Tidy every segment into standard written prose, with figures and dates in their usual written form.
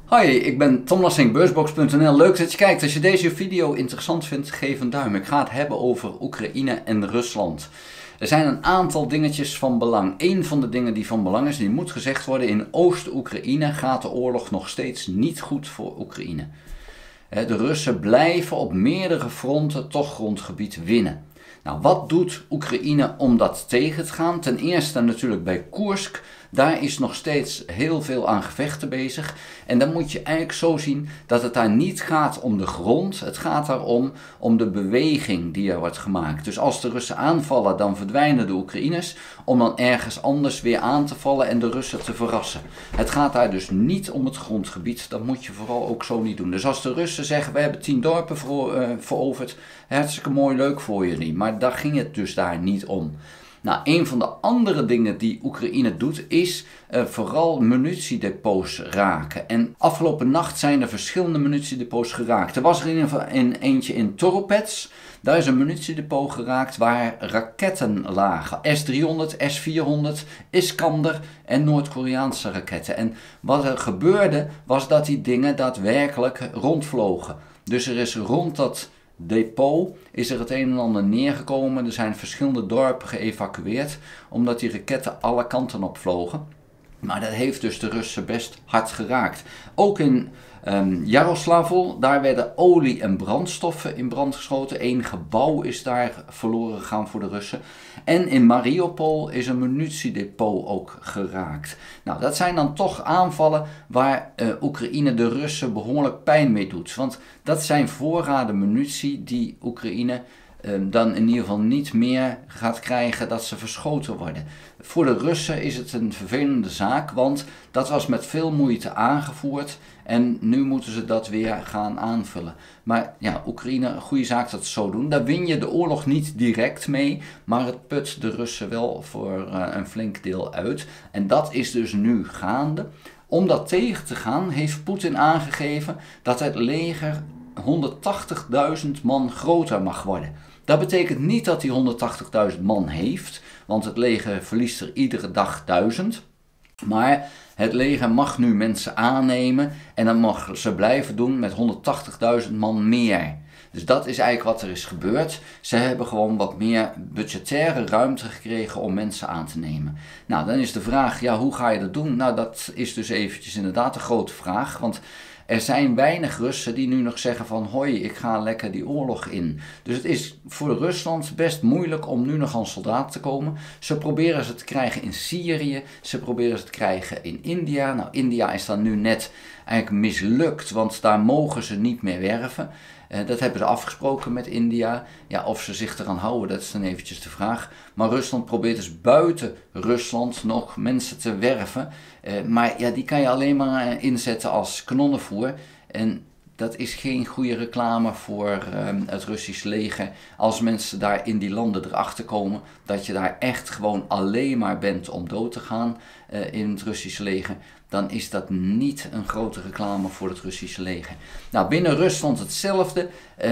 Hoi, ik ben Tom Lassing, beursbox.nl. Leuk dat je kijkt. Als je deze video interessant vindt, geef een duim. Ik ga het hebben over Oekraïne en Rusland. Er zijn een aantal dingetjes van belang. Eén van de dingen die van belang is, die moet gezegd worden: in Oost-Oekraïne gaat de oorlog nog steeds niet goed voor Oekraïne. De Russen blijven op meerdere fronten toch grondgebied winnen. Nou, wat doet Oekraïne om dat tegen te gaan? Ten eerste natuurlijk bij Koersk. Daar is nog steeds heel veel aan gevechten bezig. En dan moet je eigenlijk zo zien dat het daar niet gaat om de grond. Het gaat daarom om de beweging die er wordt gemaakt. Dus als de Russen aanvallen, dan verdwijnen de Oekraïners om dan ergens anders weer aan te vallen en de Russen te verrassen. Het gaat daar dus niet om het grondgebied. Dat moet je vooral ook zo niet doen. Dus als de Russen zeggen: we hebben 10 dorpen veroverd, hartstikke mooi, leuk voor jullie. Maar daar ging het dus daar niet om. Nou, een van de andere dingen die Oekraïne doet is vooral munitiedepots raken. En afgelopen nacht zijn er verschillende munitiedepots geraakt. Er was er in ieder geval eentje in Toropets. Daar is een munitiedepot geraakt waar raketten lagen. S-300, S-400, Iskander en Noord-Koreaanse raketten. En wat er gebeurde was dat die dingen daadwerkelijk rondvlogen. Dus er is rond dat depot is er het een en ander neergekomen. Er zijn verschillende dorpen geëvacueerd omdat die raketten alle kanten op vlogen. Maar dat heeft dus de Russen best hard geraakt. Ook in Jaroslavl, daar werden olie en brandstoffen in brand geschoten. Eén gebouw is daar verloren gegaan voor de Russen. En in Mariupol is een munitiedepot ook geraakt. Nou, dat zijn dan toch aanvallen waar Oekraïne de Russen behoorlijk pijn mee doet. Want dat zijn voorraden munitie die Oekraïne dan in ieder geval niet meer gaat krijgen dat ze verschoten worden. Voor de Russen is het een vervelende zaak, want dat was met veel moeite aangevoerd en nu moeten ze dat weer gaan aanvullen. Maar ja, Oekraïne, een goede zaak dat ze zo doen. Daar win je de oorlog niet direct mee, maar het put de Russen wel voor een flink deel uit. En dat is dus nu gaande. Om dat tegen te gaan heeft Poetin aangegeven dat het leger 180.000 man groter mag worden. Dat betekent niet dat hij 180.000 man heeft, want het leger verliest er iedere dag 1000. Maar het leger mag nu mensen aannemen en dan mag ze blijven doen met 180.000 man meer. Dus dat is eigenlijk wat er is gebeurd. Ze hebben gewoon wat meer budgettaire ruimte gekregen om mensen aan te nemen. Nou, dan is de vraag, ja, hoe ga je dat doen? Nou, dat is dus eventjes inderdaad een grote vraag, want er zijn weinig Russen die nu nog zeggen van: hoi, ik ga lekker die oorlog in. Dus het is voor Rusland best moeilijk om nu nog aan soldaten te komen. Ze proberen ze te krijgen in Syrië, ze proberen ze te krijgen in India. Nou, India is dan nu net eigenlijk mislukt, want daar mogen ze niet meer werven. Dat hebben ze afgesproken met India. Ja, of ze zich eraan houden, dat is dan eventjes de vraag. Maar Rusland probeert dus buiten Rusland nog mensen te werven. Maar ja, die kan je alleen maar inzetten als kanonnenvoer. En dat is geen goede reclame voor het Russisch leger. Als mensen daar in die landen erachter komen dat je daar echt gewoon alleen maar bent om dood te gaan in het Russische leger, dan is dat niet een grote reclame voor het Russische leger. Nou, binnen Rusland hetzelfde.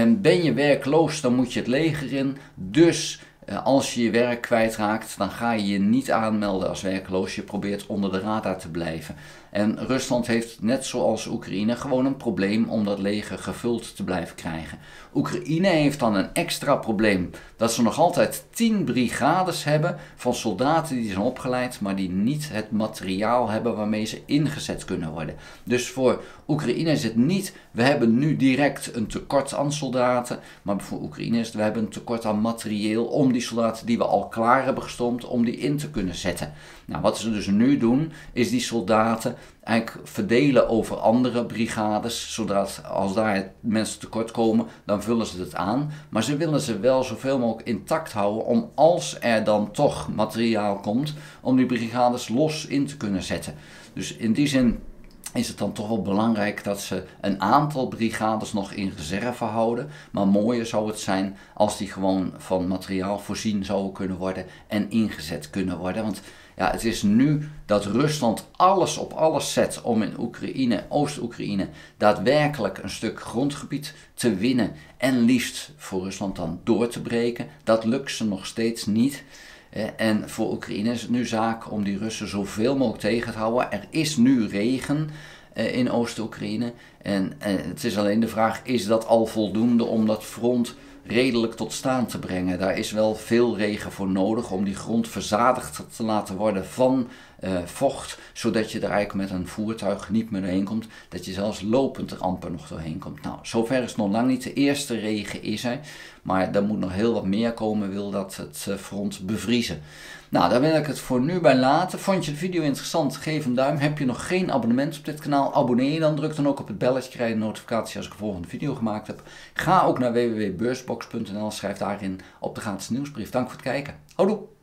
Ben je werkloos, dan moet je het leger in. Dus als je je werk kwijtraakt, dan ga je je niet aanmelden als werkloos. Je probeert onder de radar te blijven. En Rusland heeft, net zoals Oekraïne, gewoon een probleem om dat leger gevuld te blijven krijgen. Oekraïne heeft dan een extra probleem dat ze nog altijd 10 brigades hebben van soldaten die zijn opgeleid, maar die niet het materiaal hebben waarmee ze ingezet kunnen worden. Dus voor Oekraïne is het niet: we hebben nu direct een tekort aan soldaten, maar voor Oekraïne is het: we hebben een tekort aan materieel om die soldaten die we al klaar hebben gestoomd, om die in te kunnen zetten. Nou, wat ze dus nu doen, is die soldaten eigenlijk verdelen over andere brigades, zodat als daar mensen tekort komen, dan vullen ze het aan. Maar ze willen ze wel zoveel mogelijk intact houden om, als er dan toch materiaal komt, om die brigades los in te kunnen zetten. Dus in die zin is het dan toch wel belangrijk dat ze een aantal brigades nog in reserve houden. Maar mooier zou het zijn als die gewoon van materiaal voorzien zouden kunnen worden en ingezet kunnen worden. Want ja, het is nu dat Rusland alles op alles zet om in Oekraïne, Oost-Oekraïne, daadwerkelijk een stuk grondgebied te winnen en liefst voor Rusland dan door te breken. Dat lukt ze nog steeds niet. En voor Oekraïne is het nu zaak om die Russen zoveel mogelijk tegen te houden. Er is nu regen. in Oost-Oekraïne. En het is alleen de vraag, is dat al voldoende om dat front redelijk tot staan te brengen? Daar is wel veel regen voor nodig om die grond verzadigd te laten worden van vocht, zodat je er eigenlijk met een voertuig niet meer doorheen komt, dat je zelfs lopend er amper nog doorheen komt. Nou, zover is het nog lang niet. De eerste regen is er, maar er moet nog heel wat meer komen, wil dat het front bevriezen. Nou, daar wil ik het voor nu bij laten. Vond je de video interessant? Geef een duim. Heb je nog geen abonnement op dit kanaal? Abonneer je dan. Druk dan ook op het belletje. Krijg je een notificatie als ik een volgende video gemaakt heb. Ga ook naar www.beursbox.nl. Schrijf daarin op de gratis nieuwsbrief. Dank voor het kijken. Houdoe!